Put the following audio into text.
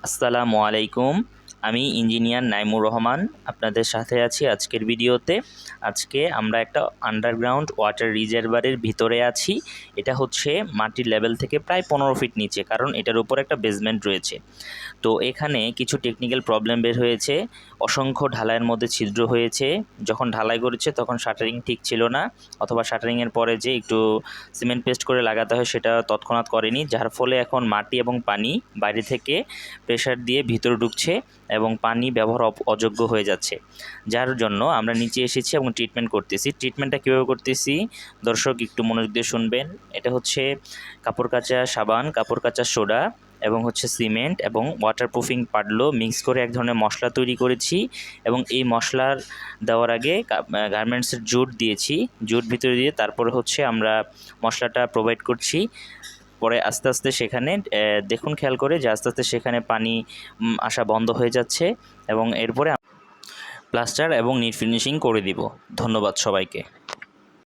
আসসালামু আলাইকুম। আমি ইঞ্জিনিয়ার নাইমুর রহমান আপনাদের সাথে আছি আজকের ভিডিওতে। আজকে আমরা একটা আন্ডারগ্রাউন্ড ওয়াটার রিজার্ভারের ভিতরে আছি। এটা হচ্ছে মাটির লেভেল থেকে প্রায় 15 ফিট নিচে, কারণ এটার উপর একটা বেসমেন্ট রয়েছে। তো এখানে কিছু টেকনিক্যাল প্রবলেম বের হয়েছে। অসংখ্য ঢালাইয়ের মধ্যে ছিদ্র হয়েছে। যখন ঢালাই করেছে তখন শাটারিং ঠিক ছিল না, অথবা শাটারিংয়ের পরে যে একটু সিমেন্ট পেস্ট করে লাগাতে হয় সেটা তৎক্ষণাৎ করেনি, যার ফলে এখন মাটি এবং পানি বাইরে থেকে প্রেসার দিয়ে ভিতরে ঢুকছে এবং পানি ব্যবহার অযোগ্য হয়ে যাচ্ছে। যার জন্য আমরা নিচে এসেছি এবং ট্রিটমেন্ট করতেছি। ট্রিটমেন্টটা কীভাবে করতেছি দর্শক একটু মনোযোগ দিয়ে শুনবেন। এটা হচ্ছে কাপড় কাচা সাবান, কাপড় কাচা সোডা এবং হচ্ছে সিমেন্ট এবং ওয়াটারপ্রুফিং পাডলো মিক্স করে এক ধরনের মশলা তৈরি করেছি। এবং এই মশলার দেওয়ার আগে গার্মেন্টসের জুট দিয়েছি, জুট ভিতরে দিয়ে তারপরে হচ্ছে আমরা মশলাটা প্রোভাইড করছি। পরে আস্তে আস্তে সেখানে দেখুন, খেয়াল করে যে আস্তে আস্তে সেখানে পানি আসা বন্ধ হয়ে যাচ্ছে এবং এরপরে প্লাস্টার এবং নিট ফিনিশিং করে দিব। ধন্যবাদ সবাইকে।